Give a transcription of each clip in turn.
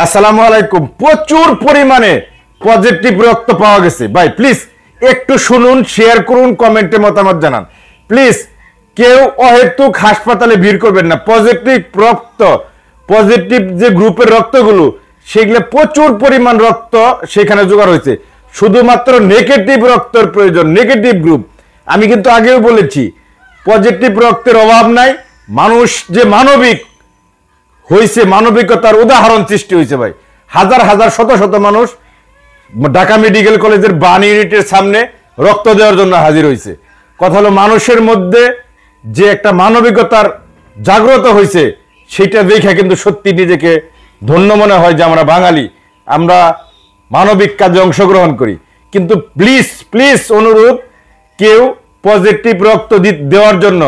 আসসালামু আলাইকুম। প্রচুর পরিমাণে পজিটিভ রক্ত পাওয়া গেছে ভাই, প্লিজ একটু শুনুন, শেয়ার করুন, কমেন্টে মতামত জানান প্লিজ। কেউ অহেতুক হাসপাতালে ভিড় করবেন না। পজিটিভ রক্ত, পজিটিভ যে গ্রুপের রক্তগুলো, সেগুলো প্রচুর পরিমাণ রক্ত সেখানে জোগাড় হয়েছে। শুধুমাত্র নেগেটিভ রক্তের প্রয়োজন, নেগেটিভ গ্রুপ। আমি কিন্তু আগেও বলেছি পজিটিভ রক্তের অভাব নাই। মানুষ যে মানবিক হয়েছে, মানবিকতার উদাহরণ সৃষ্টি হয়েছে ভাই। হাজার হাজার শত শত মানুষ ঢাকা মেডিকেল কলেজের বান ইউনিটের সামনে রক্ত দেওয়ার জন্য হাজির হয়েছে। কথা হলো মানুষের মধ্যে যে একটা মানবিকতার জাগ্রত হয়েছে, সেটা দেখে কিন্তু সত্যি নিজেকে ধন্য মনে হয় যে আমরা বাঙালি, আমরা মানবিক কাজে অংশগ্রহণ করি। কিন্তু প্লিজ প্লিজ অনুরোধ, কেউ পজিটিভ রক্ত দেওয়ার জন্য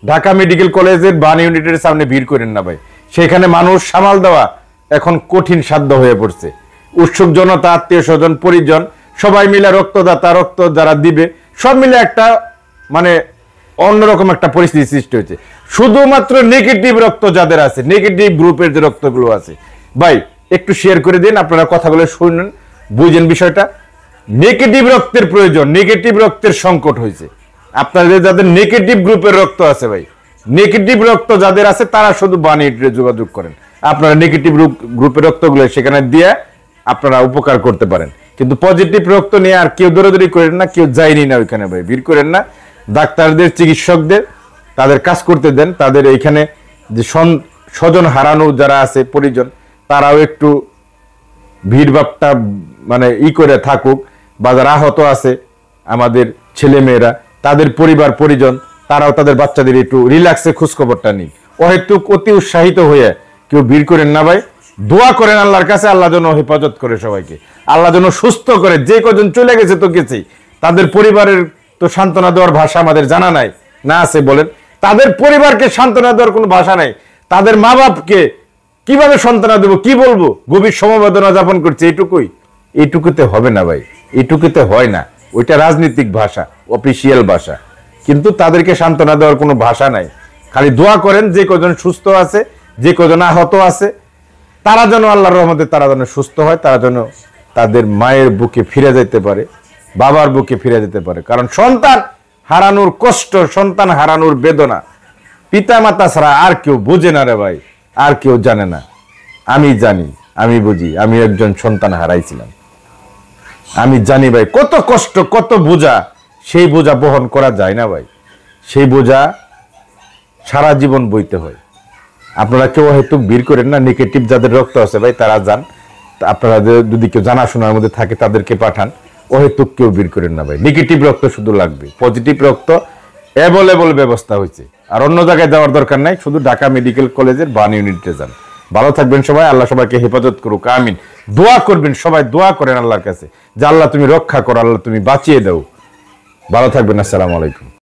ঢাকা মেডিকেল কলেজের বান ইউনিটের সামনে ভিড় করেন না ভাই। সেখানে মানুষ সামাল দেওয়া এখন কঠিন সাধ্য হয়ে পড়ছে। উৎসুক জনতা, আত্মীয় স্বজন, পরিজন সবাই মিলে, রক্তদাতা, রক্ত যারা দিবে, সব মিলে একটা মানে অন্যরকম একটা পরিস্থিতি সৃষ্টি হয়েছে। শুধুমাত্র নেগেটিভ রক্ত যাদের আছে, নেগেটিভ গ্রুপের যে রক্তগুলো আছে ভাই, একটু শেয়ার করে দিন, আপনারা কথাগুলো শুনুন, বুঝেন বিষয়টা। নেগেটিভ রক্তের প্রয়োজন, নেগেটিভ রক্তের সংকট হয়েছে। আপনাদের যাদের নেগেটিভ গ্রুপের রক্ত আছে ভাই, নেগেটিভ রক্ত যাদের আছে তারা শুধু বানিয়ে যোগাযোগ করেন। আপনারা নেগেটিভ গ্রুপের রক্তগুলো সেখানে দিয়ে আপনারা উপকার করতে পারেন। কিন্তু পজিটিভ রক্ত নিয়ে আর কেউ দৌড়াদৌড়ি করেন না, কেউ যায়নি না ওইখানে ভাই, ভিড় করেন না। ডাক্তারদের, চিকিৎসকদের তাদের কাজ করতে দেন। তাদের এইখানে যে স্বজন হারানো যারা আছে, পরিজন, তারাও একটু ভিড় ভাবটা মানে করে থাকুক। বা যারা আহত আছে আমাদের ছেলে মেয়েরা, তাদের পরিবার পরিজন, তারাও তাদের বাচ্চাদের একটু রিল্যাক্সে খোঁজখবরটা নিন। অহেতুক অতি উৎসাহিত হয়ে কেউ ভিড় করেন না ভাই। দোয়া করেন আল্লাহর কাছে, আল্লাহ যেন হেফাজত করে সবাইকে, আল্লাহ যেন সুস্থ করে। যে কজন চলে গেছে তো গেছেই, তাদের পরিবারের তো সান্ত্বনা দেওয়ার ভাষা আমাদের জানা নাই, না আছে বলেন? তাদের পরিবারকে সান্ত্বনা দেওয়ার কোনো ভাষা নাই। তাদের মা বাপকে কিভাবে সান্ত্বনা দেবো, কি বলবো? গভীর সমবেদনা যাপন করছে, এইটুকুতে হবে না ভাই, এইটুকুতে হয় না। ওইটা রাজনৈতিক ভাষা, অফিসিয়াল ভাষা, কিন্তু তাদেরকে সান্ত্বনা দেওয়ার কোনো ভাষা নাই। খালি দোয়া করেন যে কজন সুস্থ আছে, যে কজন আহত আছে, তারা যেন আল্লাহর রহমতে তারা যেন সুস্থ হয়, তারা যেন তাদের মায়ের বুকে ফিরে যেতে পারে, বাবার বুকে ফিরে যেতে পারে। কারণ সন্তান হারানোর কষ্ট, সন্তান হারানোর বেদনা পিতা মাতা ছাড়া আর কেউ বোঝে না রে ভাই, আর কেউ জানে না। আমি জানি, আমি বুঝি, আমি একজন সন্তান হারাইছিলাম। আমি জানি ভাই কত কষ্ট, কত বোঝা। সেই বোঝা বহন করা যায় না ভাই, সেই বোঝা সারা জীবন বইতে হয়। আপনারা কেউ হয়তো ভিড় করেন না। নেগেটিভ যাদের রক্ত আছে ভাই, তারা যান। আপনারা যদি কেউ জানাশোনার মধ্যে থাকে তাদেরকে পাঠান। অহেতুক কেউ ভিড় করেন না ভাই। নেগেটিভ রক্ত শুধু লাগবে, পজিটিভ রক্ত অ্যাভেলেবল ব্যবস্থা হয়েছে। আর অন্য জায়গায় যাওয়ার দরকার নাই, শুধু ঢাকা মেডিকেল কলেজের বান ইউনিটে যান। ভালো থাকবেন সবাই, আল্লাহ সবাইকে হেফাজত করুক, আমিন। দোয়া করবেন সবাই, দোয়া করেন আল্লাহর কাছে যে আল্লাহ তুমি রক্ষা করো, আল্লাহ তুমি বাঁচিয়ে দাও। ভালো থাকবেন, আসসালামু আলাইকুম।